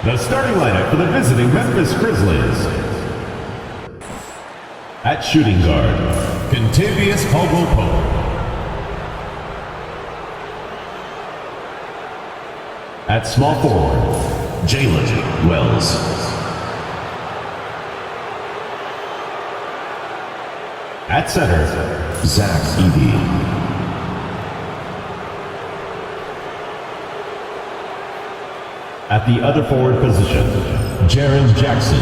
The starting lineup for the visiting Memphis Grizzlies. At shooting guard, Kentavious Caldwell-Pope. At small forward, Jalen Wells. At center, Zach Edey. At the other forward position, Jaren Jackson.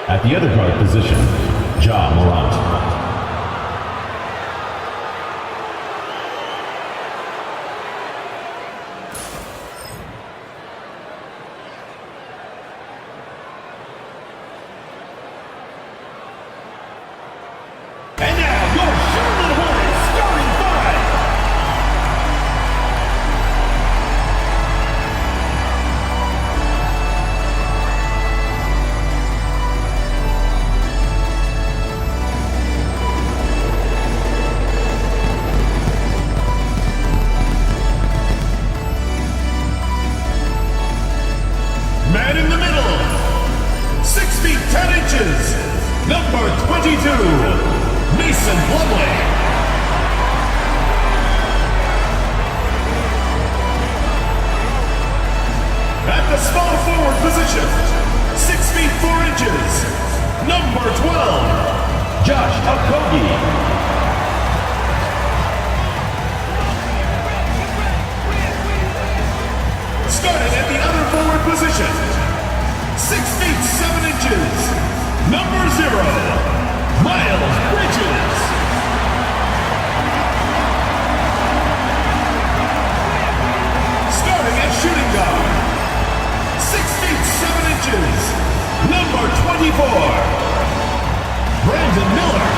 At the other guard position, Ja Morant. And now, your Charlotte Hornets starting five. Man in the middle, 6 feet 10 inches, number 22, Mason Plumlee. At the small forward position, 6 feet 4 inches, number 12, Josh Okogie. Starting at the other forward position, 6 feet 7 inches, number 0, Miles Bridges. Starting at shooting guard, 6 feet 7 inches, number 24, Brandon Miller.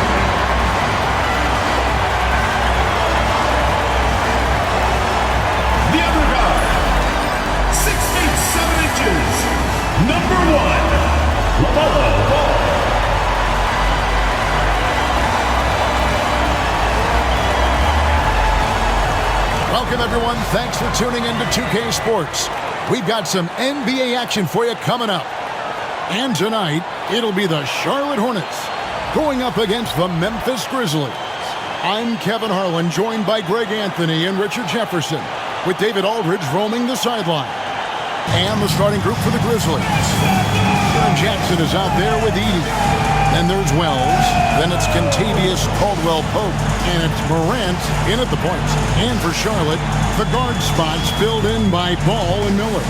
The other guard, 6 feet 7 inches, number 1, Lamelo Ball. Welcome, everyone. Thanks for tuning in to 2K Sports. We've got some NBA action for you coming up. And tonight, it'll be the Charlotte Hornets going up against the Memphis Grizzlies. I'm Kevin Harlan, joined by Greg Anthony and Richard Jefferson, with David Aldridge roaming the sideline. And the starting group for the Grizzlies. Jaren Jackson is out there with Edey. Then there's Wells. Then it's Kentavious Caldwell-Pope. And it's Morant in at the points. And for Charlotte, the guard spots filled in by Ball and Miller.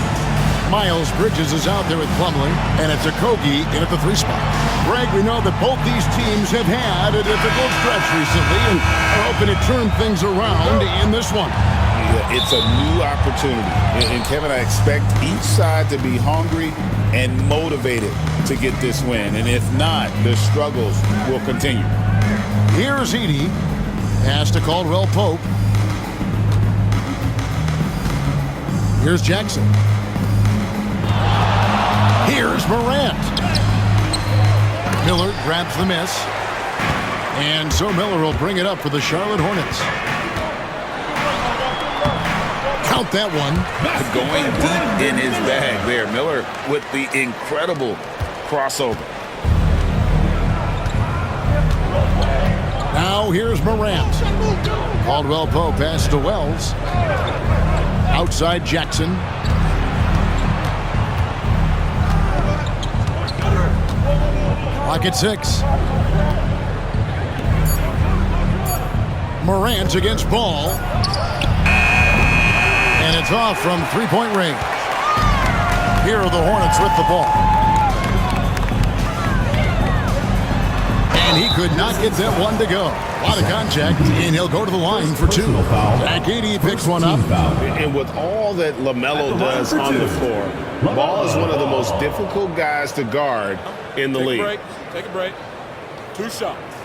Miles Bridges is out there with Plumlee. And it's Okogie in at the 3 spot. Greg, we know that both these teams have had a difficult stretch recently and are hoping to turn things around in this one. It's a new opportunity. And Kevin, I expect each side to be hungry and motivated to get this win. And if not, the struggles will continue. Here's Edey. Pass to Caldwell-Pope. Here's Jackson. Here's Morant. Miller grabs the miss. And so Miller will bring it up for the Charlotte Hornets. Count that one. Going deep in his bag there. Miller with the incredible crossover. Now here's Morant. Caldwell-Pope pass to Wells. Outside Jackson. Clock at 6. Morant against Ball. And it's off from 3-point range. Here are the Hornets with the ball. And he could not get that one to go. A lot of contact, and he'll go to the line for 2. Zach Edey picks one up. And with all that Lamelo does on the floor, Ball is one of the most difficult guys to guard in the league. Take a break. 2 shots.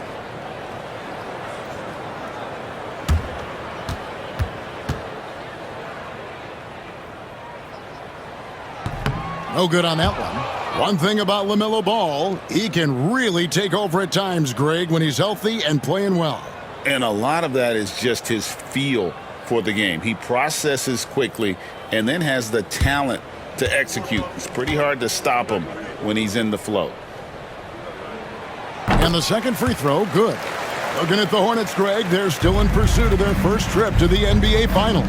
No good on that one. One thing about Lamelo Ball, he can really take over at times, Greg, when he's healthy and playing well. And a lot of that is just his feel for the game. He processes quickly and then has the talent to execute. It's pretty hard to stop him when he's in the flow. And the second free throw, good. Looking at the Hornets, Greg, they're still in pursuit of their first trip to the NBA Finals.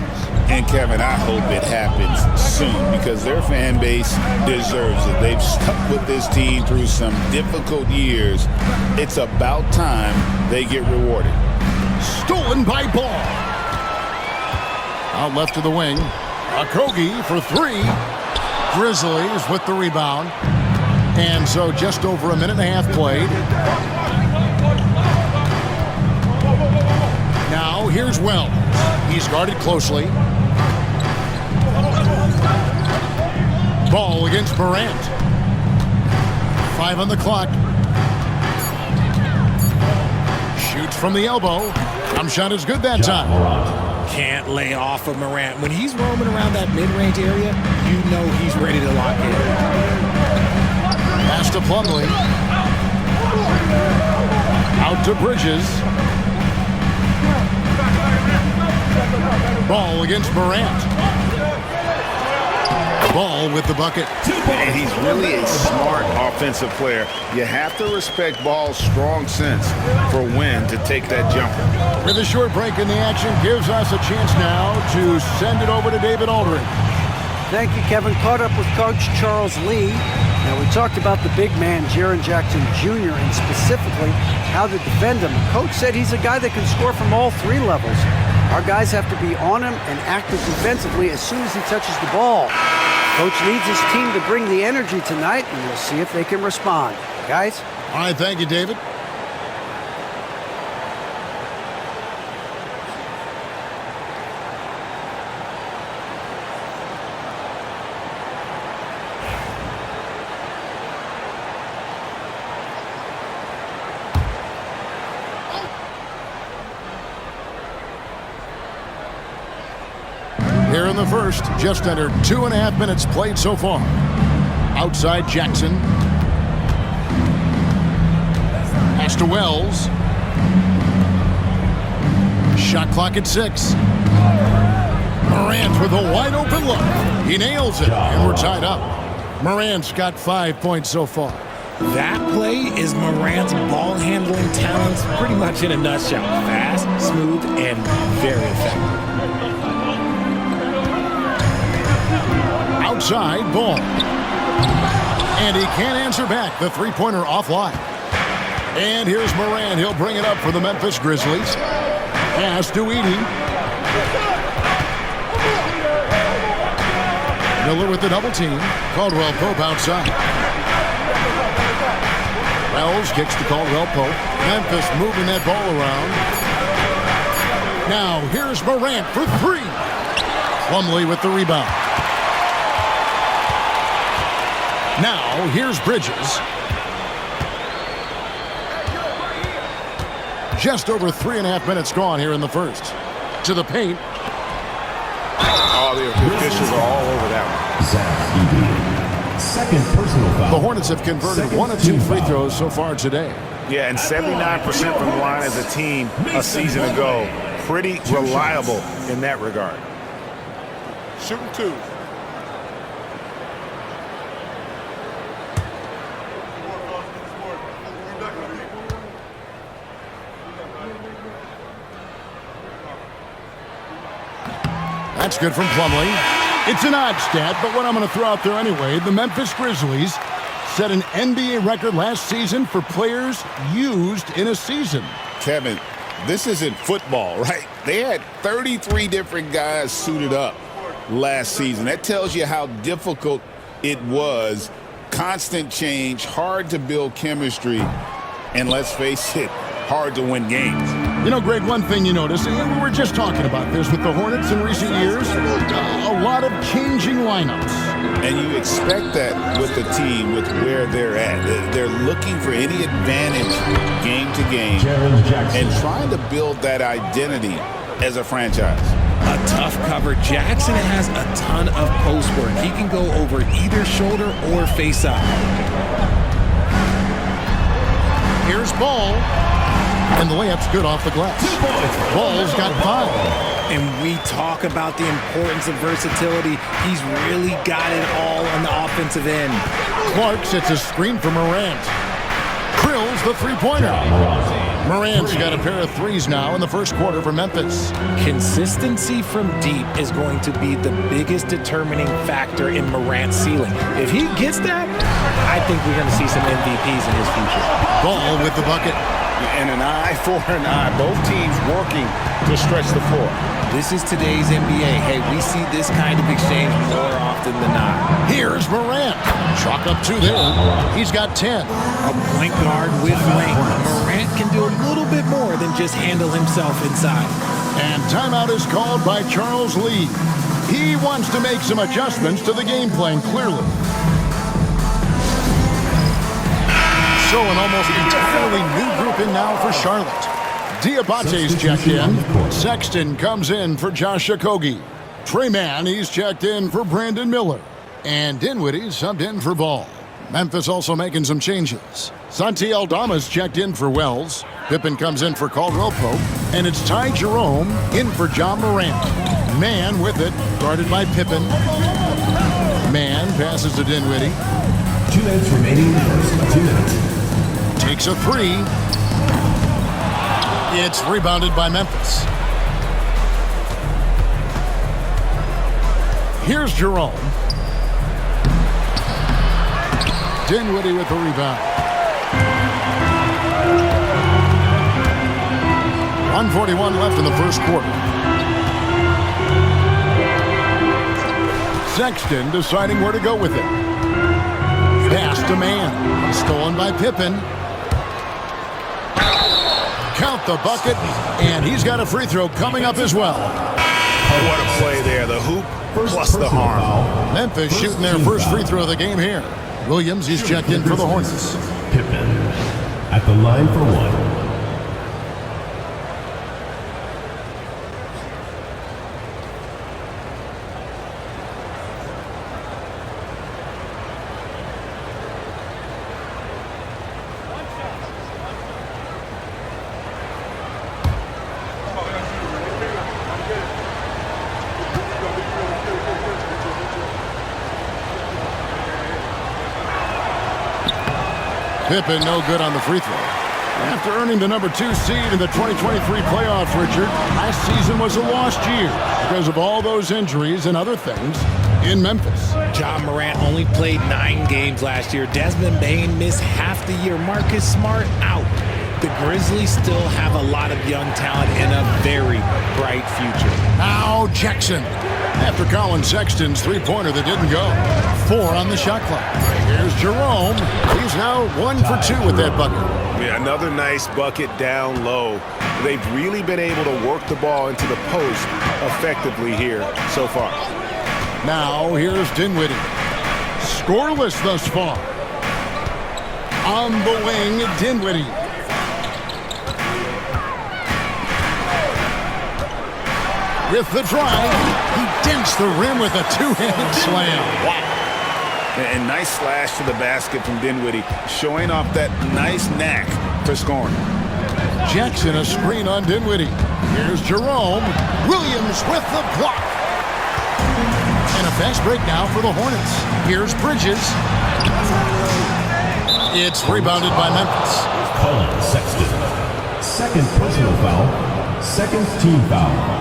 And, Kevin, I hope it happens soon because their fan base deserves it. They've stuck with this team through some difficult years. It's about time they get rewarded. Stolen by Ball. Out left to the wing. Okogie for three. Grizzlies with the rebound. And so just over a minute and a half played. Now here's Wells. He's guarded closely. Ball against Morant. 5 on the clock. Shoots from the elbow. Jump shot is good that time. Can't lay off of Morant. When he's roaming around that mid-range area, you know he's ready to lock in. Pass to Plumlee. Out to Bridges. Ball against Morant. Ball with the bucket. And he's really a smart offensive player. You have to respect Ball's strong sense for when to take that jumper. With a short break in the action, gives us a chance now to send it over to David Aldridge. Thank you, Kevin. Caught up with Coach Charles Lee. Now, we talked about the big man, Jaren Jackson Jr., and specifically how to defend him. Coach said he's a guy that can score from all three levels. Our guys have to be on him and active defensively as soon as he touches the ball. Coach needs his team to bring the energy tonight, and we'll see if they can respond. Guys? All right, thank you, David. Here in the first, just under 2.5 minutes played so far. Outside Jackson. Pass to Wells. Shot clock at 6. Morant with a wide open look. He nails it, and we're tied up. Morant's got 5 points so far. That play is Morant's ball handling talents pretty much in a nutshell. Fast, smooth, and very effective. Outside, Ball. And he can't answer back. The three-pointer offline. And here's Morant. He'll bring it up for the Memphis Grizzlies. Pass to Edey. Miller with the double team. Caldwell Pope outside. Wells kicks to Caldwell Pope. Memphis moving that ball around. Now here's Morant for three. Plumlee with the rebound. Now, here's Bridges. Just over 3.5 minutes gone here in the first. To the paint. Oh, the officials are all over that one. Second personal foul. The Hornets have converted 1 of 2 free throws so far today. Yeah, and 79% from the line as a team a season ago. Pretty reliable in that regard. Shooting 2. That's good from Plumlee. It's an odd stat, but what I'm going to throw out there anyway, the Memphis Grizzlies set an NBA record last season for players used in a season. Kevin, this isn't football, right? They had 33 different guys suited up last season. That tells you how difficult it was. Constant change, hard to build chemistry, and let's face it, hard to win games. You know, Greg, one thing you notice, and we were just talking about this with the Hornets in recent years, a lot of changing lineups. And you expect that with the team, with where they're at. They're looking for any advantage game to game and trying to build that identity as a franchise. A tough cover. Jackson has a ton of post work. He can go over either shoulder or face up. Here's Ball. And the layup's good off the glass. Ball's got 5. And we talk about the importance of versatility. He's really got it all on the offensive end. Clark sets a screen for Morant. Drills the three-pointer. Morant's got a pair of threes now in the first quarter for Memphis. Consistency from deep is going to be the biggest determining factor in Morant's ceiling. If he gets that, I think we're going to see some MVPs in his future. Ball with the bucket. And an eye for an eye. Both teams working to stretch the floor. This is today's NBA. Hey, we see this kind of exchange more often than not. Here's Morant. Chalk up two there. He's got 10. A point guard with length. Morant can do a little bit more than just handle himself inside. And timeout is called by Charles Lee. He wants to make some adjustments to the game plan, clearly. So an almost entirely new group in now for Charlotte. Diabate's checked in. Sexton comes in for Josh Okogie. Trey Mann, he's checked in for Brandon Miller. And Dinwiddie subbed in for Ball. Memphis also making some changes. Santi Aldama's checked in for Wells. Pippen comes in for Caldwell Pope. And it's Ty Jerome in for John Morant. Mann with it, guarded by Pippen. Mann passes to Dinwiddie. 2 minutes remaining in the first. 2 minutes. Takes a three. It's rebounded by Memphis. Here's Jerome. Dinwiddie with the rebound. 1:41 left in the first quarter. Sexton deciding where to go with it. Pass to Mann. Stolen by Pippen. Count the bucket, and he's got a free throw coming up as well. Oh, what a play there. The hoop plus the harm. Memphis shooting their first free throw of the game here. Williams, he's checked in for the Hornets. Pippen at the line for one. Pippen no good on the free throw. After earning the number 2 seed in the 2023 playoffs, Richard, last season was a lost year because of all those injuries and other things in Memphis. John Morant only played 9 games last year. Desmond Bane missed half the year. Marcus Smart out. The Grizzlies still have a lot of young talent and a very bright future. Now Jackson. After Colin Sexton's three-pointer that didn't go. 4 on the shot clock. Here's Jerome. He's now 1 for 2 with that bucket. Yeah, another nice bucket down low. They've really been able to work the ball into the post effectively here so far. Now here's Dinwiddie. Scoreless thus far. On the wing, Dinwiddie. With the drive, he dents the rim with a two-handed slam. Wow. And nice slash to the basket from Dinwiddie, showing off that nice knack for scoring. Jackson a screen on Dinwiddie. Here's Jerome. Williams with the block. And a fast break now for the Hornets. Here's Bridges. It's rebounded by Memphis. Colin Sexton. Second personal foul. Second team foul.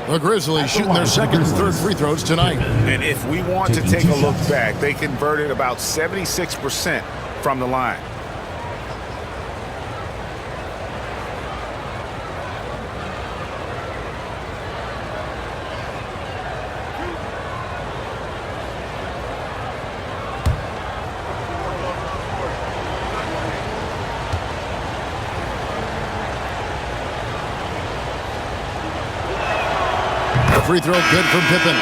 The Grizzlies shooting their second and third free throws tonight. And if we want to take a look back, they converted about 76% from the line. Free throw good from Pippen.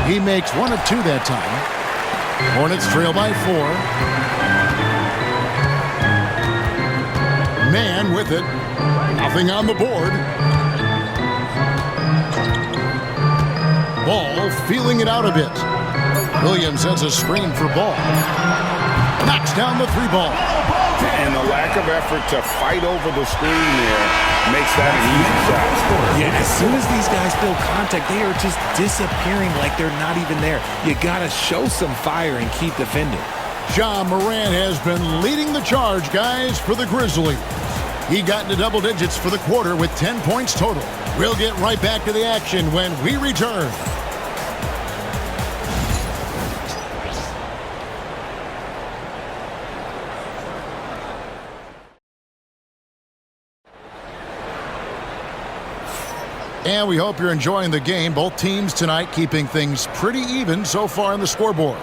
He makes 1 of 2 that time. Hornets trail by 4. Man with it. Nothing on the board. Ball feeling it out a bit. Williams has a screen for Ball. Knocks down the 3-ball. And the lack of effort to fight over the screen there makes that an easy shot. Yeah, as soon as these guys feel contact, they are just disappearing like they're not even there. You got to show some fire and keep defending. Ja Morant has been leading the charge, guys, for the Grizzlies. He got into double digits for the quarter with 10 points total. We'll get right back to the action when we return. And we hope you're enjoying the game. Both teams tonight keeping things pretty even so far on the scoreboard.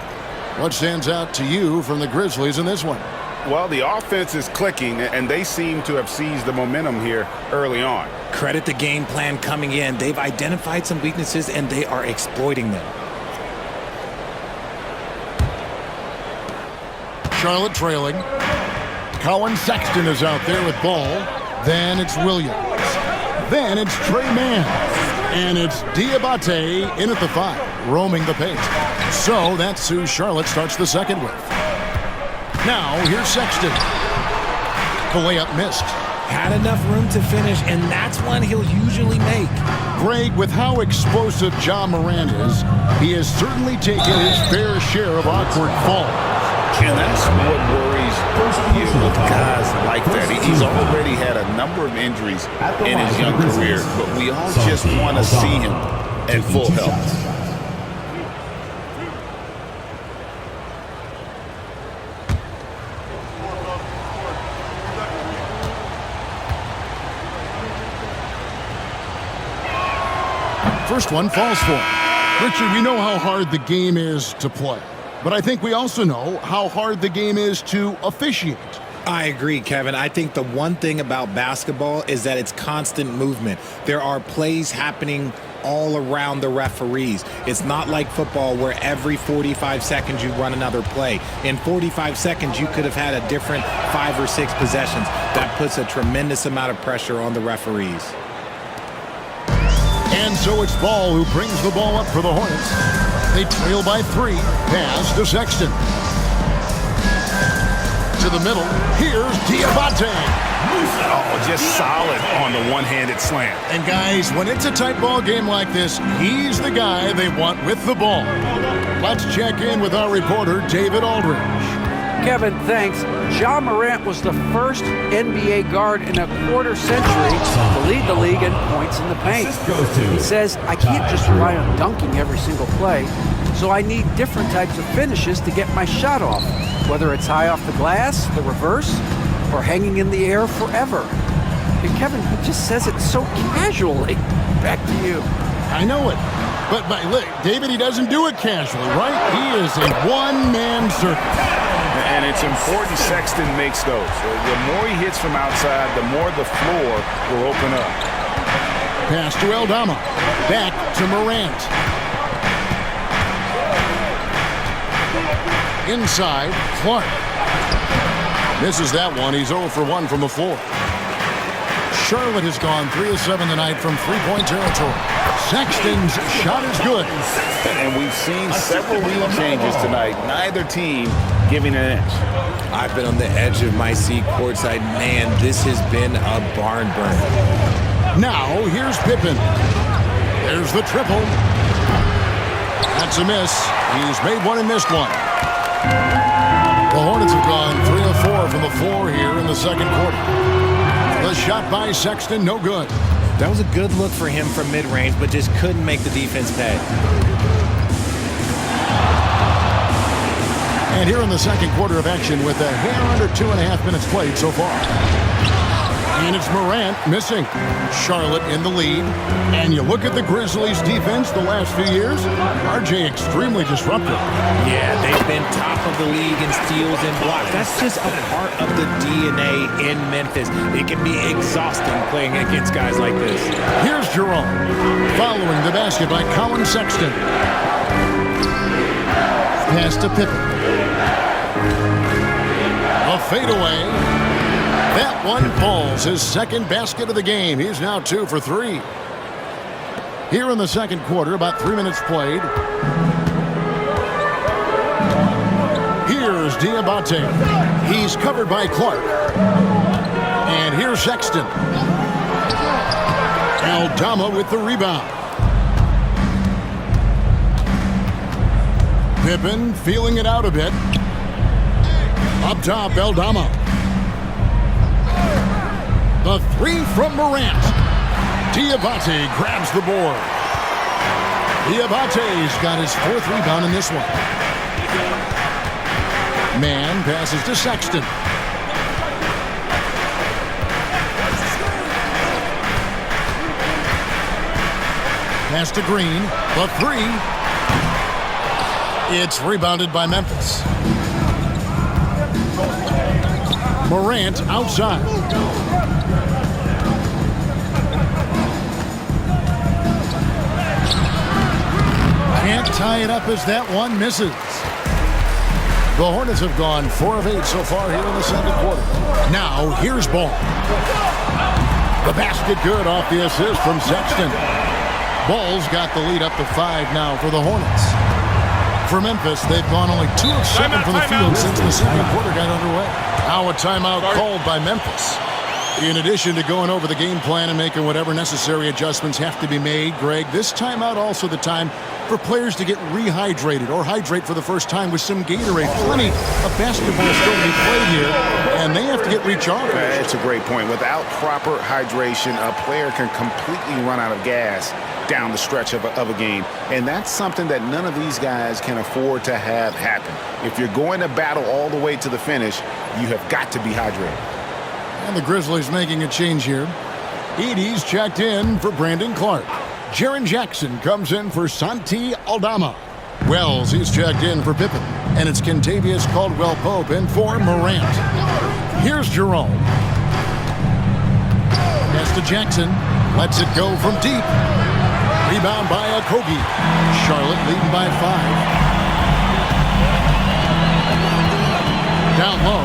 What stands out to you from the Grizzlies in this one? Well, the offense is clicking, and they seem to have seized the momentum here early on. Credit the game plan coming in. They've identified some weaknesses, and they are exploiting them. Charlotte trailing. Colin Sexton is out there with Ball. Then it's Williams. Then it's Trey Mann. And it's Diabate in at the 5, roaming the paint. So that's who Charlotte starts the second with. Now, here's Sexton. The layup missed. Had enough room to finish, and that's one he'll usually make. Greg, with how explosive Ja Morant is, he has certainly taken his fair share of awkward falls. And that's what worries you with guys like that. He's already had a number of injuries in his young career, but we all just want to see him at full health. First one falls for him. Richard, we know how hard the game is to play. But I think we also know how hard the game is to officiate. I agree, Kevin. I think the one thing about basketball is that it's constant movement. There are plays happening all around the referees. It's not like football where every 45 seconds you run another play. In 45 seconds, you could have had a different 5 or 6 possessions. That puts a tremendous amount of pressure on the referees. And so it's Ball who brings the ball up for the Hornets. They trail by 3. Pass to Sexton. To the middle. Here's Diabate. Oh, just solid on the one-handed slam. And guys, when it's a tight ball game like this, he's the guy they want with the ball. Let's check in with our reporter, David Aldridge. Kevin, thanks. Ja Morant was the first NBA guard in a quarter century to lead the league in points in the paint. He says, I can't just rely on dunking every single play, so I need different types of finishes to get my shot off, whether it's high off the glass, the reverse, or hanging in the air forever. And Kevin, he just says it so casually. Back to you. I know it. But look, David, he doesn't do it casually, right? He is a one-man circus. And it's important Sexton makes those. The more he hits from outside, the more the floor will open up. Pass to Aldama. Back to Morant. Inside, Clark. Misses that one. He's 0 for 1 from the floor. Charlotte has gone 3 of 7 tonight from three-point territory. Sexton's shot is good. And we've seen several lead changes tonight. Neither team giving an inch. I've been on the edge of my seat courtside. Man, this has been a barn burner. Now, here's Pippen. There's the triple. That's a miss. He's made one and missed one. The Hornets have gone 3 of 4 from the floor here in the second quarter. The shot by Sexton, no good. That was a good look for him from mid-range, but just couldn't make the defense pay. And here in the second quarter of action with a hair under 2.5 minutes played so far. And it's Morant missing. Charlotte in the lead. And you look at the Grizzlies defense the last few years, RJ extremely disruptive. Yeah, they've been top of the league in steals and blocks. That's just a part of the DNA in Memphis. It can be exhausting playing against guys like this. Here's Jerome. Following the basket by Colin Sexton. pass to Pippen. A fadeaway. That one falls. His second basket of the game. He's now 2 for 3. Here in the second quarter, about 3 minutes played. Here's Diabate. He's covered by Clark. And here's Sexton. Aldama with the rebound. Pippen feeling it out a bit. Up top, Aldama. The three from Morant. Diabate grabs the board. Diabate's got his 4th rebound in this one. Man passes to Sexton. Pass to Green. The 3. It's rebounded by Memphis. Morant outside. Can't tie it up as that one misses. The Hornets have gone 4 of 8 so far here in the second quarter. Now, here's Ball. The basket good off the assist from Sexton. Ball's got the lead up to 5 now for the Hornets. For Memphis, they've gone only 2 of 7 from the field since the second quarter got underway. Now a timeout called by Memphis. In addition to going over the game plan and making whatever necessary adjustments have to be made, Greg, this timeout also the time for players to get rehydrated or hydrate for the first time with some Gatorade. Plenty of basketball still to be played here, and they have to get recharged. That's a great point. Without proper hydration, a player can completely run out of gas down the stretch of a game. And that's something that none of these guys can afford to have happen. If you're going to battle all the way to the finish, you have got to be hydrated. And the Grizzlies making a change here. Edey's checked in for Brandon Clark. Jaren Jackson comes in for Santi Aldama. Wells, he's checked in for Pippen. And it's Kentavious Caldwell-Pope in for Morant. Here's Jerome. Pass to Jackson. Lets it go from deep. Rebound by Okogie. Charlotte leading by 5. Down low.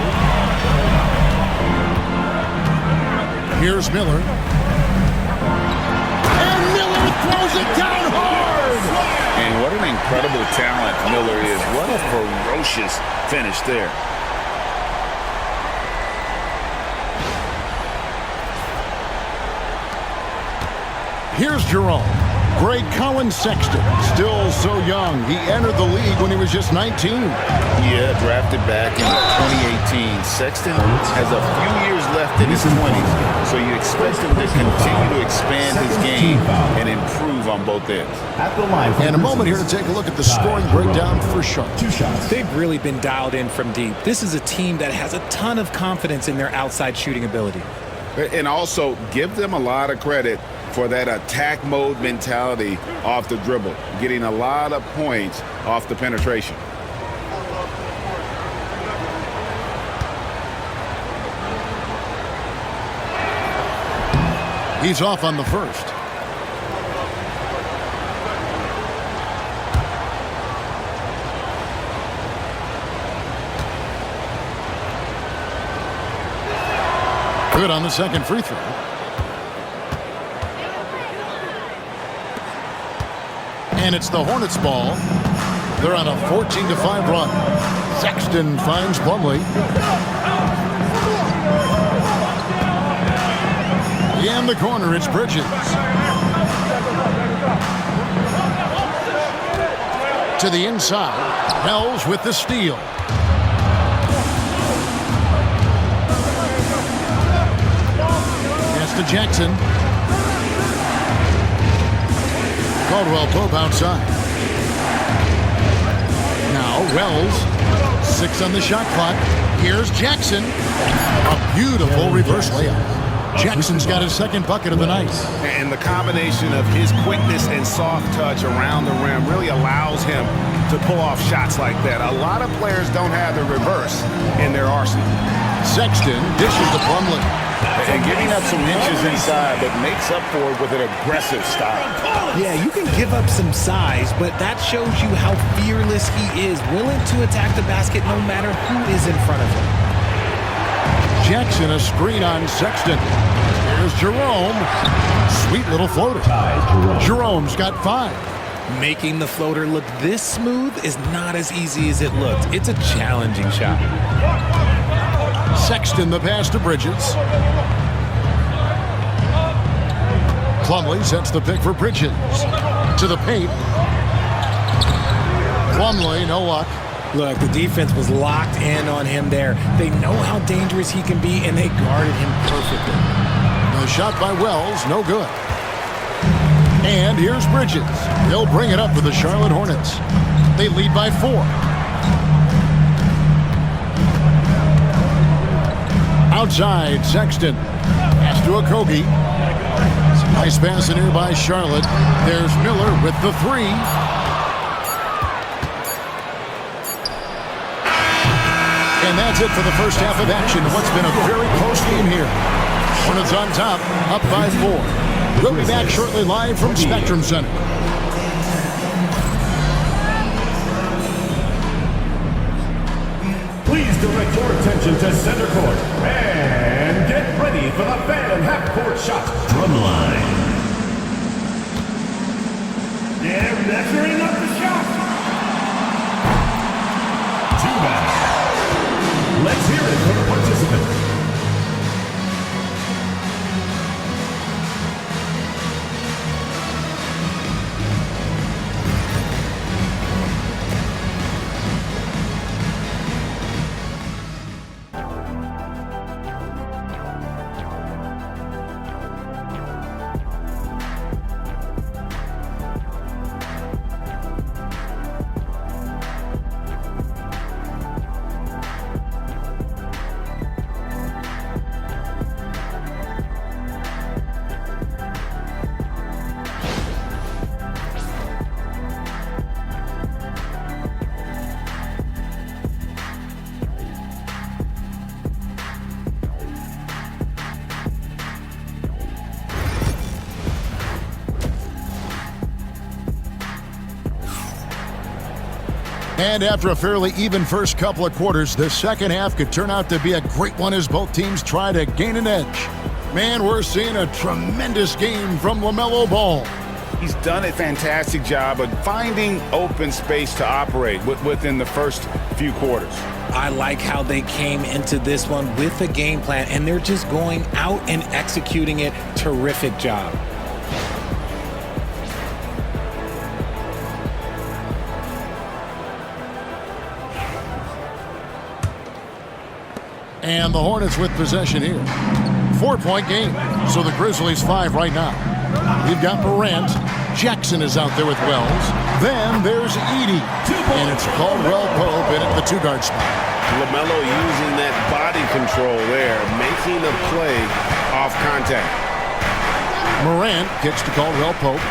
Here's Miller. And Miller throws it down hard! And what an incredible talent Miller is. What a ferocious finish there. Here's Jerome. Greg Collins Sexton, still so young. He entered the league when he was just 19. Yeah, drafted back in 2018. Sexton has a few years left in his 20s, so you expect him to continue to expand his game and improve on both ends. And a moment here to take a look at the scoring breakdown for Charlotte. They've really been dialed in from deep. This is a team that has a ton of confidence in their outside shooting ability. And also, give them a lot of credit for that attack mode mentality off the dribble, getting a lot of points off the penetration. He's off on the first. Good on the second free throw. And it's the Hornets ball. They're on a 14-5 run. Sexton finds Plumlee. In the corner, it's Bridges. To the inside. Wells with the steal. Pass to Jackson. Caldwell-Pope outside. Now Wells. 6 on the shot clock. Here's Jackson. A beautiful reverse layup. Jackson's got his second bucket of the night. And the combination of his quickness and soft touch around the rim really allows him to pull off shots like that. A lot of players don't have the reverse in their arsenal. Sexton dishes to Plumlee. And giving up some inches inside, but makes up for it with an aggressive style. Yeah, you can give up some size, but that shows you how fearless he is, willing to attack the basket no matter who is in front of him. Jackson a screen on Sexton. Here's Jerome. Sweet little floater. Jerome's got 5. Making the floater look this smooth is not as easy as it looks. It's a challenging shot. Sexton the pass to Bridges. Plumlee sets the pick for Bridges. To the paint. Plumlee, no luck. Look, the defense was locked in on him there. They know how dangerous he can be, and they guarded him perfectly. The shot by Wells, no good. And here's Bridges. He'll bring it up for the Charlotte Hornets. They lead by 4. Outside, Sexton. Pass to Okogie. Nice pass in here by Charlotte. There's Miller with the 3. And that's it for the first half of action. What's been a very close game here. Hornets on top, up by 4. We'll be back shortly live from Spectrum Center. Please direct your attention to center court and get ready for the fan half-court shot drumline. They're measuring up the shot. Too bad. Let's hear it from the participant. And after a fairly even first couple of quarters, the second half could turn out to be a great one as both teams try to gain an edge. Man, we're seeing a tremendous game from Lamelo Ball. He's done a fantastic job of finding open space to operate within the first few quarters. I like how they came into this one with a game plan, and they're just going out and executing it. Terrific job. And the Hornets with possession here. 4-point game. So the Grizzlies 5 right now. We've got Morant. Jackson is out there with Wells. Then there's Edey. And it's Caldwell Pope in at the 2-guard spot. Lamelo using that body control there, making the play off contact. Morant kicks to Caldwell Pope.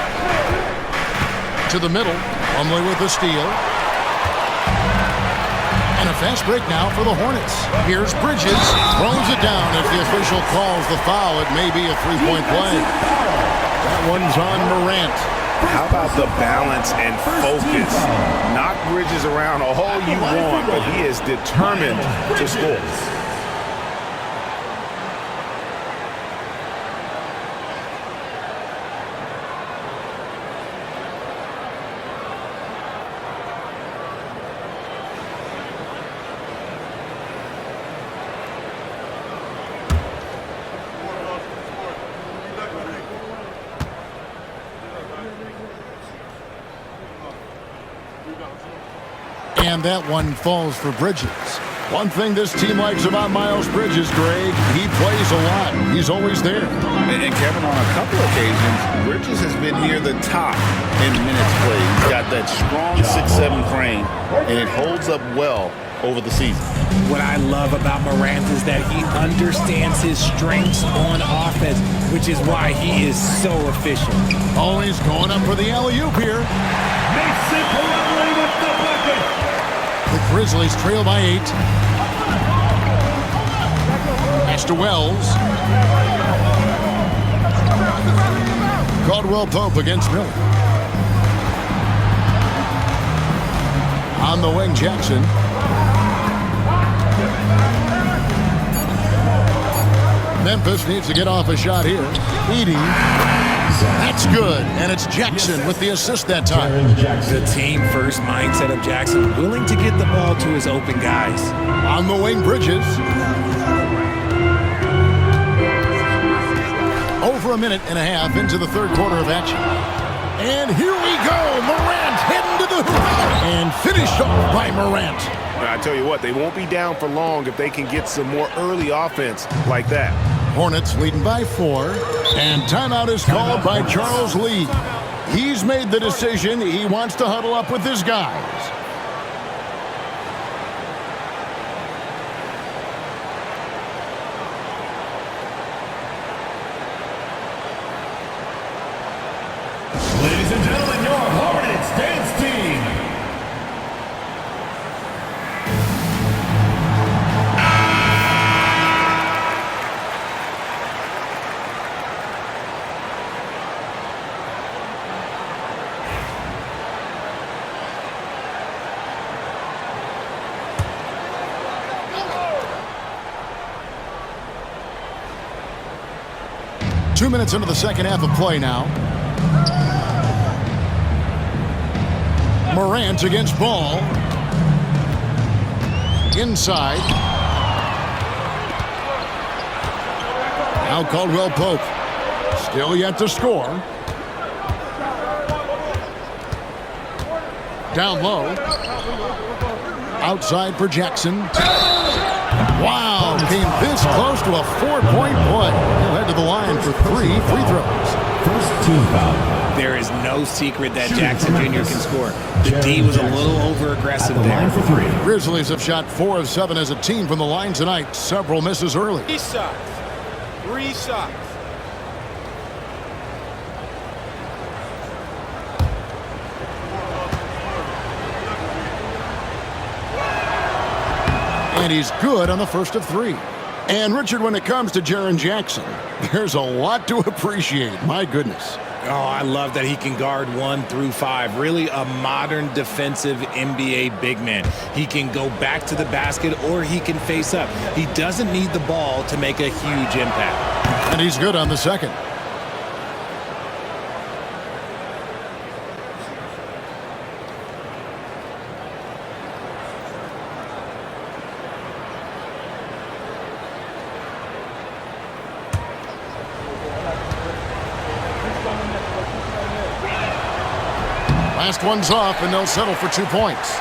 To the middle. Plumlee with the steal. And a fast break now for the Hornets. Here's Bridges. Throws it down. If the official calls the foul, it may be a 3-point play. That one's on Morant. How about the balance and focus? Knock Bridges around all you want, but he is determined to score. And that one falls for Bridges. One thing this team likes about Miles Bridges, Greg, he plays a lot. He's always there. And Kevin, on a couple occasions, Bridges has been near the top in minutes played. He's got that strong 6'7" frame, and it holds up well over the season. What I love about Morant is that he understands his strengths on offense, which is why he is so efficient. Always going up for the alley-oop here. Mason Plumlee with the bucket. The Grizzlies trail by 8. Pass to Wells. Caldwell Pope against Miller. On the wing, Jackson. Memphis needs to get off a shot here. Edey. That's good. And it's Jackson with the assist that time. The team-first mindset of Jackson, willing to get the ball to his open guys. On the wing, Bridges. Over a minute and a half into the third quarter of action. And here we go. Morant heading to the hoop. And finished off by Morant. I tell you what, they won't be down for long if they can get some more early offense like that. Hornets leading by 4. And timeout is called by Charles Lee. He's made the decision. He wants to huddle up with his guys. Ladies and gentlemen, your Hornets dance team. Two minutes into the second half of play now. Morant against Ball. Inside. Now Caldwell Pope. Still yet to score. Down low. Outside for Jackson. Wow, came this close to a 4-point play. He'll head to the line for 3 free throws. First team foul. There is no secret that Jackson Jr. can score. The D was a little over-aggressive there. Line for 3. Grizzlies have shot 4 of 7 as a team from the line tonight. Several misses early. 3 shots. 3 shots. And he's good on the first of 3. And Richard, when it comes to Jaren Jackson, there's a lot to appreciate. My goodness. Oh, I love that he can guard 1 through 5. Really a modern defensive NBA big man. He can go back to the basket or he can face up. He doesn't need the ball to make a huge impact. And he's good on the second. Last one's off, and they'll settle for 2 points.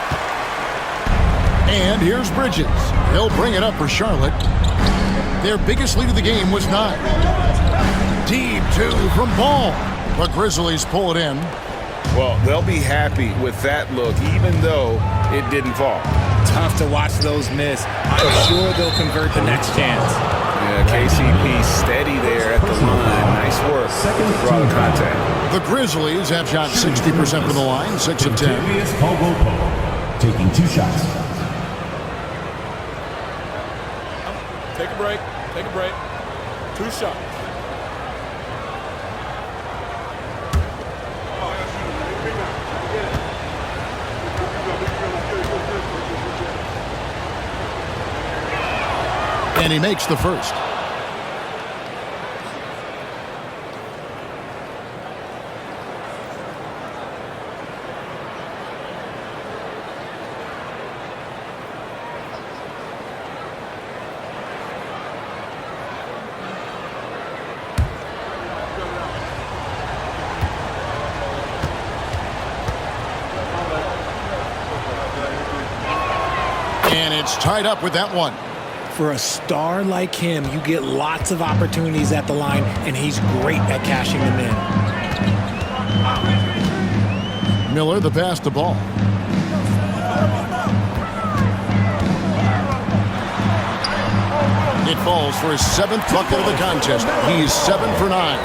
And here's Bridges. He'll bring it up for Charlotte. Their biggest lead of the game was 9. Deep 2 from Ball. The Grizzlies pull it in. Well, they'll be happy with that look, even though it didn't fall. Tough to watch those miss. I'm sure they'll convert the next chance. Yeah, KCP steady there at the line. Nice work to draw the contact. The Grizzlies have shot 60% from the line, 6 of 10. Caldwell Pope taking 2 shots. Take a break. Take a break. 2 shots. And he makes the first. And it's tied up with that one. For a star like him, you get lots of opportunities at the line, and he's great at cashing them in. Miller, the pass to Ball. It falls for his 7th bucket of the contest. He's 7 for 9.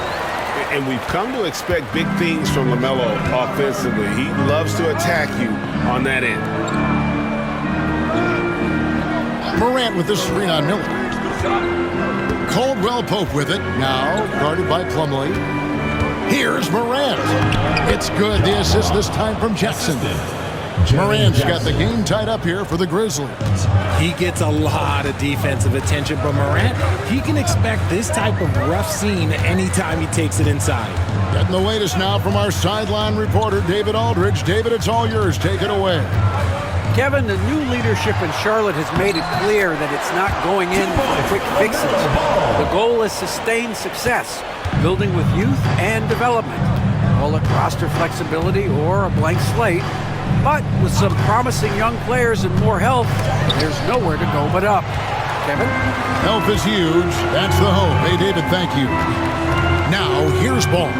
And we've come to expect big things from Lamelo offensively. He loves to attack you on that end. Morant with the screen on Miller. Caldwell Pope with it. Now guarded by Plumlee. Here's Morant. It's good. The assist this time from Jackson. Morant's got the game tied up here for the Grizzlies. He gets a lot of defensive attention, but Morant, he can expect this type of rough scene anytime he takes it inside. Getting the latest now from our sideline reporter, David Aldridge. David, it's all yours. Take it away. Kevin, the new leadership in Charlotte has made it clear that it's not going in for quick fixes. The goal is sustained success, building with youth and development. Call it roster flexibility or a blank slate. But with some promising young players and more health, there's nowhere to go but up. Kevin? Health is huge. That's the hope. Hey, David, thank you. Now, here's Ball.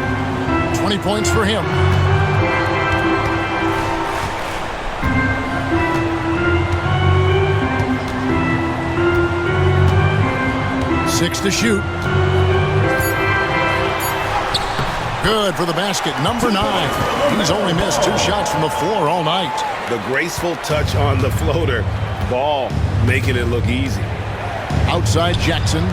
20 points for him. Six to shoot. Good for the basket. Number 9. He's only missed 2 shots from the floor all night. The graceful touch on the floater. Ball making it look easy. Outside Jackson.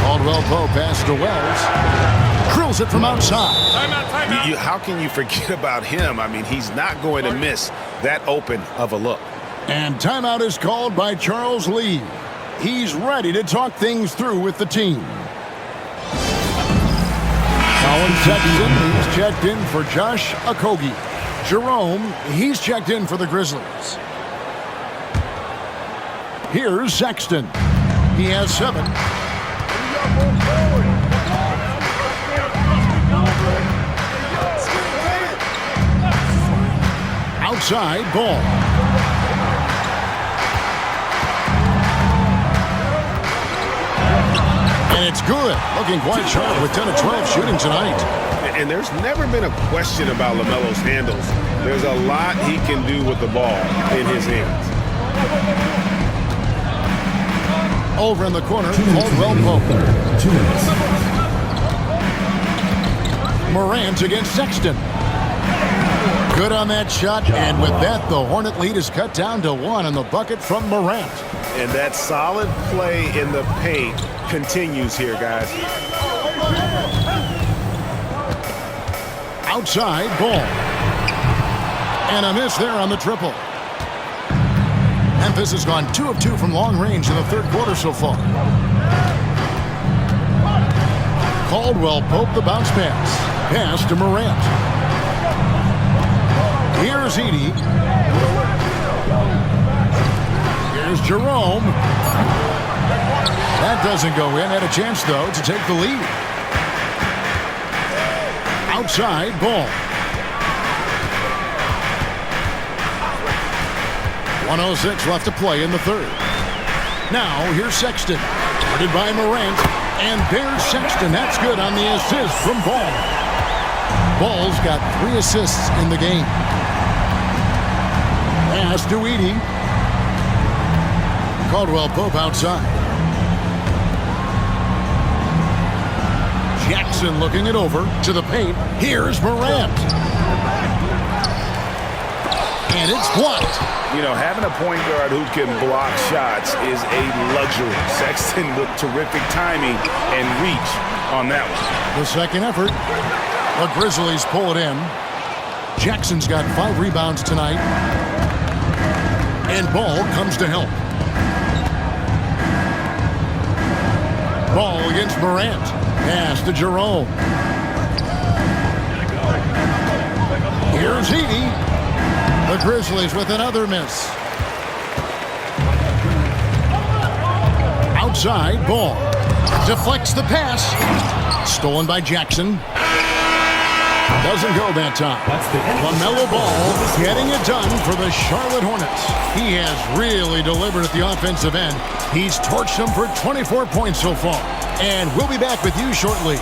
Caldwell Pope pass to Wells. Drills it from outside. Timeout. How can you forget about him? I mean, he's not going to miss that open of a look. And timeout is called by Charles Lee. He's ready to talk things through with the team. Colin Sexton, he's checked in for Josh Okogie. Jerome, he's checked in for the Grizzlies. Here's Sexton. He has 7. Outside, Ball. And it's good. Looking quite sharp with 10 of 12 shooting tonight. And there's never been a question about LaMelo's handles. There's a lot he can do with the ball in his hands. Over in the corner, Caldwell Pope. 2 minutes. Morant against Sexton. Good on that shot, and with that, the Hornet lead is cut down to 1 on the bucket from Morant. And that solid play in the paint continues here, guys. Outside, Ball. And a miss there on the triple. Memphis has gone 2 of 2 from long range in the third quarter so far. Caldwell Pope the bounce pass. Pass to Morant. Here's Edey. Here's Jerome. That doesn't go in. Had a chance, though, to take the lead. Outside, Ball. 1:06 left to play in the third. Now, here's Sexton. Guarded by Morant. And there's Sexton. That's good on the assist from Ball. Ball's got 3 assists in the game. Pass to Edey. Caldwell Pope outside. Jackson looking it over to the paint. Here's Morant. And it's blocked. You know, having a point guard who can block shots is a luxury. Sexton with terrific timing and reach on that one. The second effort. The Grizzlies pull it in. Jackson's got 5 rebounds tonight. And Ball comes to help. Ball against Morant. Pass to Jerome. Here's Edey. The Grizzlies with another miss. Outside, Ball. Deflects the pass. Stolen by Jackson. Doesn't go that time. Lamelo Ball getting it done for the Charlotte Hornets. He has really delivered at the offensive end. He's torched them for 24 points so far. And we'll be back with you shortly.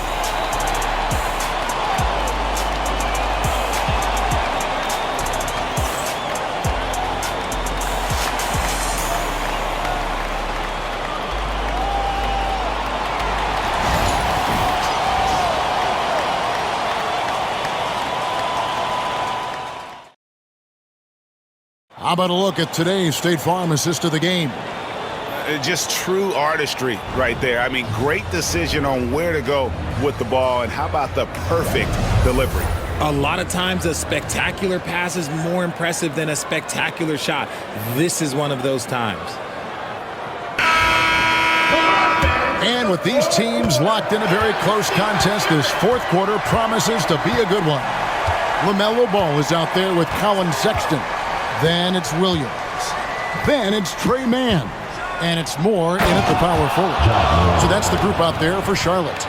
How about a look at today's State Farm assist of the game? Just true artistry right there. I mean, great decision on where to go with the ball, and how about the perfect delivery? A lot of times a spectacular pass is more impressive than a spectacular shot. This is one of those times. And with these teams locked in a very close contest, this fourth quarter promises to be a good one. Lamelo Ball is out there with Colin Sexton. Then it's Williams. Then it's Trey Mann. And it's Moore in at the power forward. So that's the group out there for Charlotte.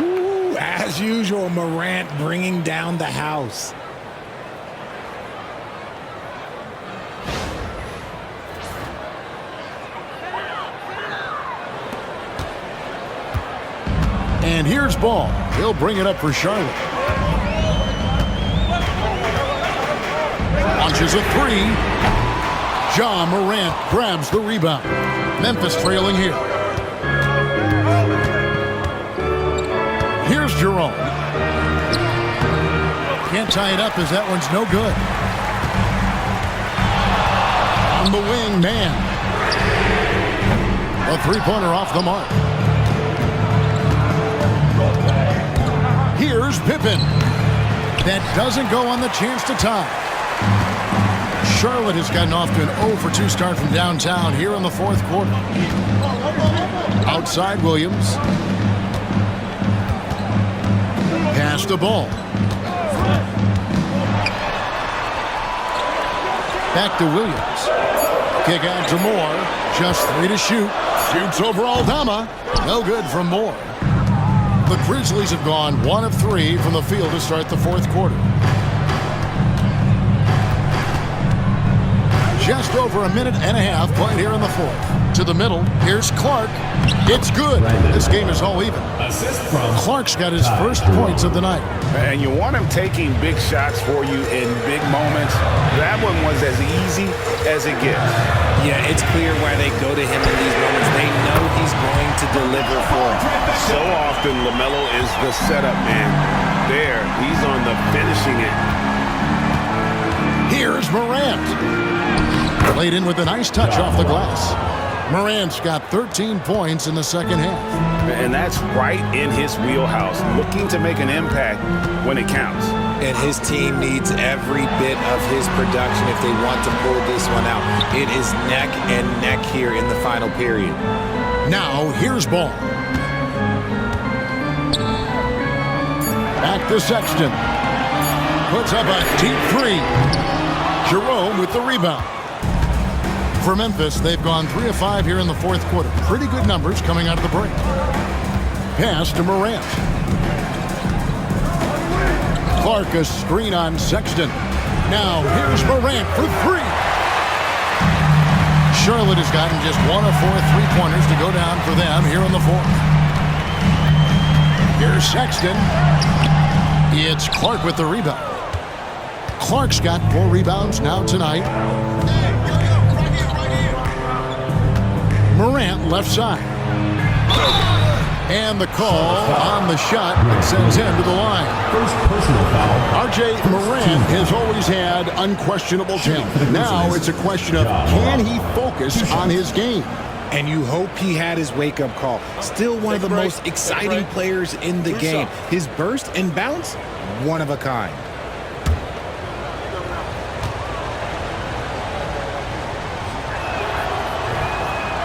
Ooh, as usual, Morant bringing down the house. And here's Ball. He'll bring it up for Charlotte. Launches a three. Ja Morant grabs the rebound. Memphis trailing here. Here's Jerome. Can't tie it up as that one's no good. On the wing, man. A three-pointer off the mark. Here's Pippen. That doesn't go on the chance to tie. Charlotte has gotten off to an 0-for-2 start from downtown here in the fourth quarter. Outside Williams. Pass the ball. Back to Williams. Kick out to Moore. Just 3 to shoot. Shoots over Aldama. No good from Moore. The Grizzlies have gone 1 of 3 from the field to start the fourth quarter. Just over a minute and a half played here in the fourth. To the middle, here's Clark. It's good. This game is all even. Clark's got his first points of the night. And you want him taking big shots for you in big moments. That one was as easy as it gets. Yeah, it's clear why they go to him in these moments. They know he's going to deliver for them. So often, LaMelo is the setup man. There, he's on the finishing it. Here's Morant. Played in with a nice touch off the glass. Morant's got 13 points in the second half. And that's right in his wheelhouse, looking to make an impact when it counts. And his team needs every bit of his production if they want to pull this one out. It is neck and neck here in the final period. Now, here's Ball. Back to Sexton. Puts up a deep three. Jerome with the rebound. For Memphis, they've gone 3 of 5 here in the fourth quarter. Pretty good numbers coming out of the break. Pass to Morant. Clark a screen on Sexton. Now here's Morant for 3. Charlotte has gotten just 1 of 4 3-pointers to go down for them here in the fourth. Here's Sexton. It's Clark with the rebound. Clark's got 4 rebounds now tonight. Morant left side. And the call on the shot that sends him to the line. First personal foul. R.J. Morant has always had unquestionable talent. Now it's a question of can he focus on his game? And you hope he had his wake-up call. Still one of the most exciting players in the game. His burst and bounce, one of a kind.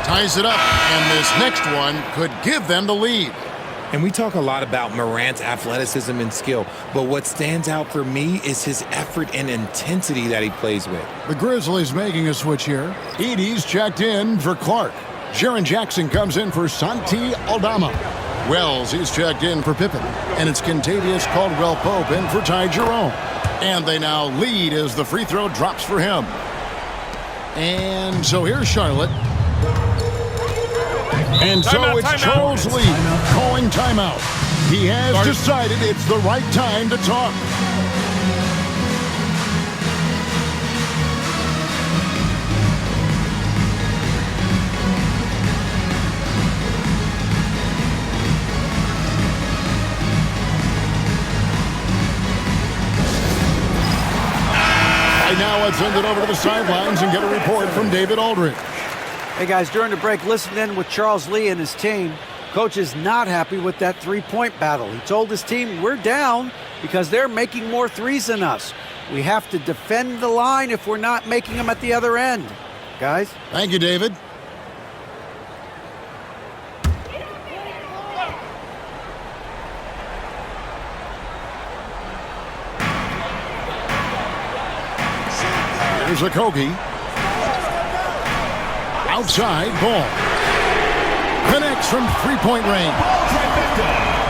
Ties it up, and this next one could give them the lead. And we talk a lot about Morant's athleticism and skill, but what stands out for me is his effort and intensity that he plays with. The Grizzlies making a switch here. Edey's checked in for Clark. Jaren Jackson comes in for Santi Aldama. Wells, he's checked in for Pippen. And it's Kentavious Caldwell-Pope in for Ty Jerome. And they now lead as the free throw drops for him. And so here's Charlotte. And so it's Charles Lee calling timeout. He has decided it's the right time to talk. Right now, let's send it over to the sidelines and get a report from David Aldridge. Hey guys, during the break, listen in with Charles Lee and his team. Coach is not happy with that three-point battle. He told his team, we're down because they're making more threes than us. We have to defend the line if we're not making them at the other end. Guys? Thank you, David. Here's Okogie. Outside, Ball. Connects from three-point range.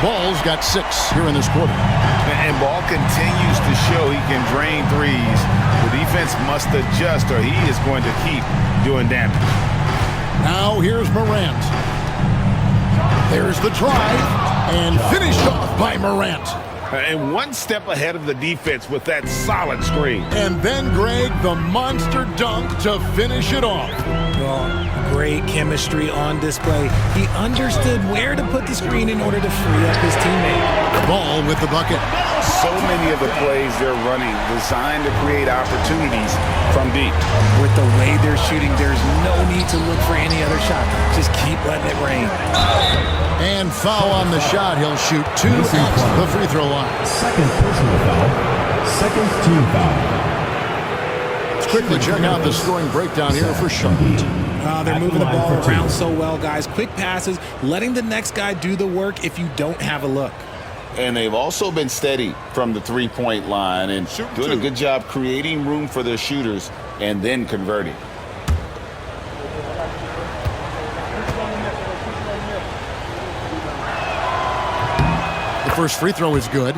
Ball's got 6 here in this quarter. And Ball continues to show he can drain threes. The defense must adjust or he is going to keep doing damage. Now here's Morant. There's the drive, and finished off by Morant. And one step ahead of the defense with that solid screen. And then, Greg, the monster dunk to finish it off. Well, great chemistry on display. He understood where to put the screen in order to free up his teammate. Ball with the bucket. So many of the plays they're running designed to create opportunities from deep. With the way they're shooting, there's no need to look for any other shot. Just keep letting it rain. And foul on the shot. He'll shoot 2 at the free throw line. Second personal foul. Second team foul. Let's quickly check out the scoring breakdown here for Charlotte. They're moving the ball around so well, guys. Quick passes, letting the next guy do the work if you don't have a look. And they've also been steady from the three-point line and doing a good job creating room for their shooters and then converting. The first free throw is good.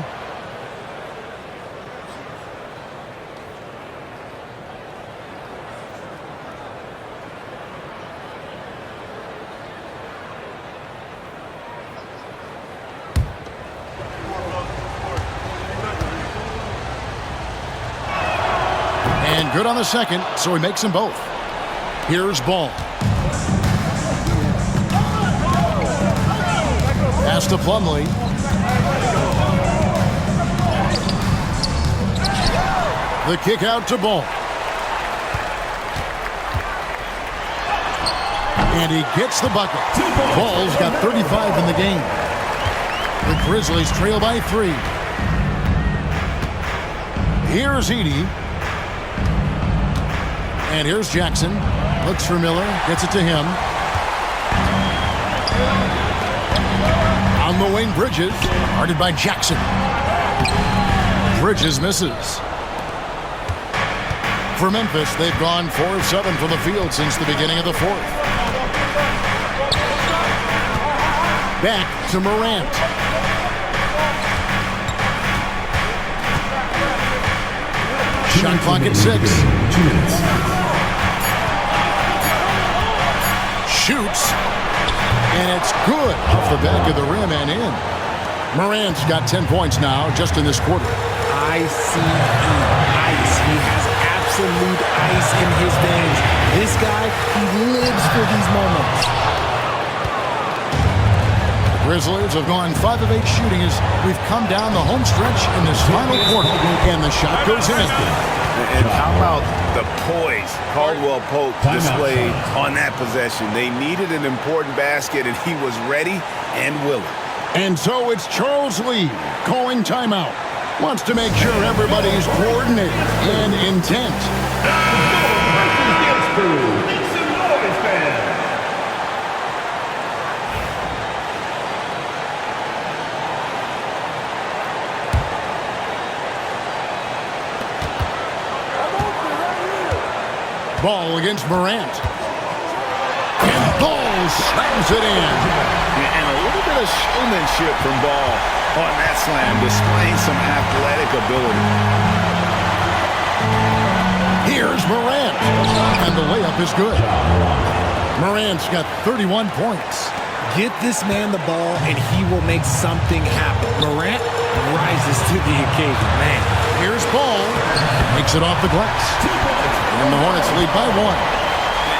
And good on the second, so he makes them both. Here's Ball. Pass to Plumlee. The kick out to Ball. And he gets the bucket. Ball's got 35 in the game. The Grizzlies trail by 3. Here's Edey. And here's Jackson. Looks for Miller. Gets it to him. On the wing, Bridges. Guarded by Jackson. Bridges misses. For Memphis, they've gone 4 of 7 from the field since the beginning of the 4th. Back to Morant. Shot clock at 6. Shoots, and it's good off the back of the rim and in. Morant's got 10 points now just in this quarter. Ice. He has absolute ice in his veins. This guy, he lives for these moments. The Grizzlies have gone 5 of 8 shooting as we've come down the home stretch in this final quarter, and the shot goes in. And how about the poise Caldwell Pope displayed on that possession? They needed an important basket, and he was ready and willing. And so it's Charles Lee calling timeout. Wants to make sure everybody's coordinated and intent. Ball against Morant. And Ball slams it in. And a little bit of showmanship from Ball on that slam, displaying some athletic ability. Here's Morant. And the layup is good. Morant's got 31 points. Get this man the ball, and he will make something happen. Morant rises to the occasion, man. Here's Ball. Makes it off the glass. And the Hornets lead by 1.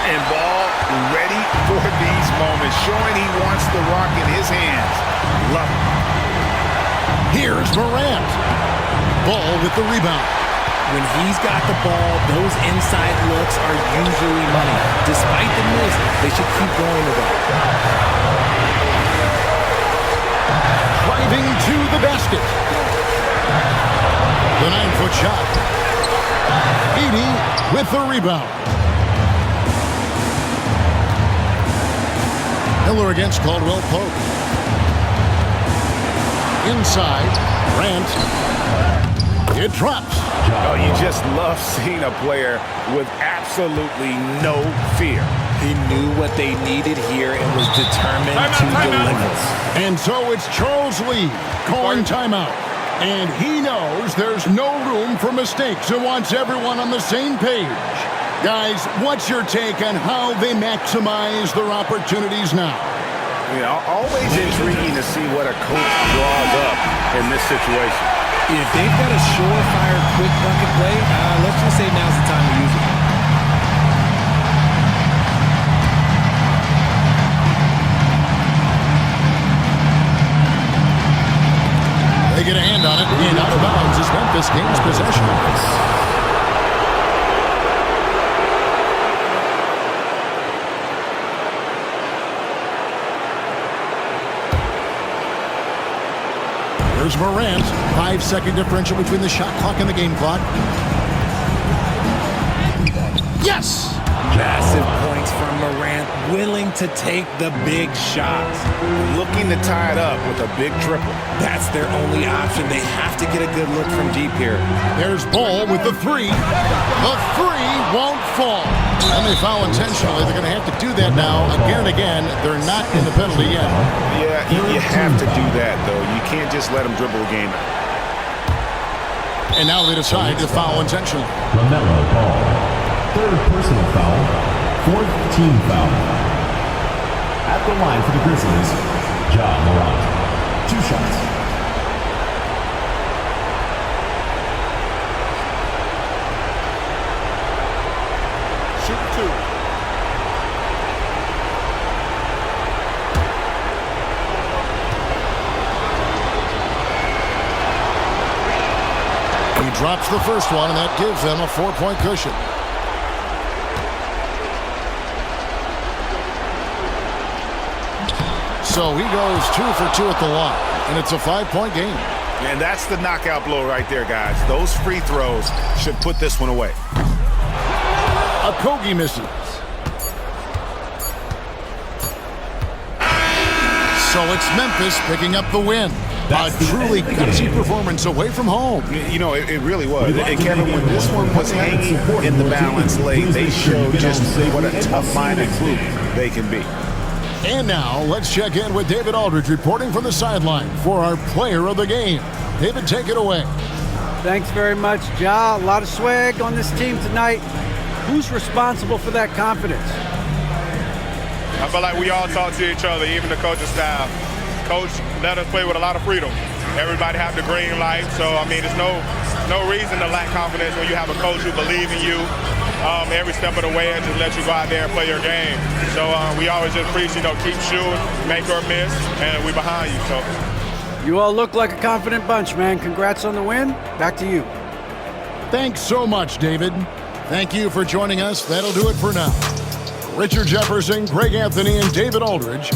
And Ball ready for these moments, showing he wants the rock in his hands. Love it. Here's Morant. Ball with the rebound. When he's got the ball, those inside looks are usually money. Despite the miss, they should keep going with it. Driving to the basket. The 9-foot shot. Edey with the rebound. Miller against Caldwell Pope. Inside, Morant. It drops. Oh, you just love seeing a player with absolutely no fear. He knew what they needed here and was determined to deliver. And so it's Charles Lee calling timeout. And he knows there's no room for mistakes and wants everyone on the same page. Guys, what's your take on how they maximize their opportunities now? Always intriguing to see what a coach draws up in this situation. If they've got a surefire, quick bucket play, let's just say now's the time to use it. They get a hand on it, and out of bounds is Memphis gains possession. Here's Morant. 5-second differential between the shot clock and the game clock. Yes! Massive points from Morant, willing to take the big shots. Looking to tie it up with a big triple. That's their only option. They have to get a good look from deep here. There's Ball with the three. The three won't fall. And they foul intentionally. They're going to have to do that now again and again. They're not in the penalty yet. Yeah, you have to do that, though. You can't just let them dribble a game. And now they decide to foul intentionally. Lamelo Ball. Third personal foul. Fourth team foul. At the line for the Grizzlies, Morant. 2 shots. Shoot 2. He drops the first one, and that gives them a 4-point cushion. So he goes 2 for 2 at the line, and it's a 5-point game. And that's the knockout blow right there, guys. Those free throws should put this one away. Okogie misses. So it's Memphis picking up the win. A truly gutsy performance away from home. You know, it really was. And Kevin, when this one was hanging in the balance late, they showed just what a tough-minded group they can be. And now, let's check in with David Aldridge reporting from the sideline for our player of the game. David, take it away. Thanks very much, Ja. A lot of swag on this team tonight. Who's responsible for that confidence? I feel like we all talk to each other, even the coaching staff. Coach let us play with a lot of freedom. Everybody have the green light, so I mean, there's no reason to lack confidence when you have a coach who believes in you every step of the way and just let you go out there and play your game. So we always just preach, keep shooting, make or miss, and we behind you. So you all look like a confident bunch, man. Congrats on the win. Back to you. Thanks so much, David. Thank you for joining us. That'll do it for now. Richard Jefferson, Greg Anthony, and David Aldridge.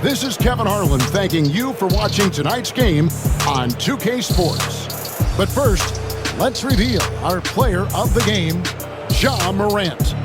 This is Kevin Harlan thanking you for watching tonight's game on 2K Sports. But first, let's reveal our player of the game, Morant.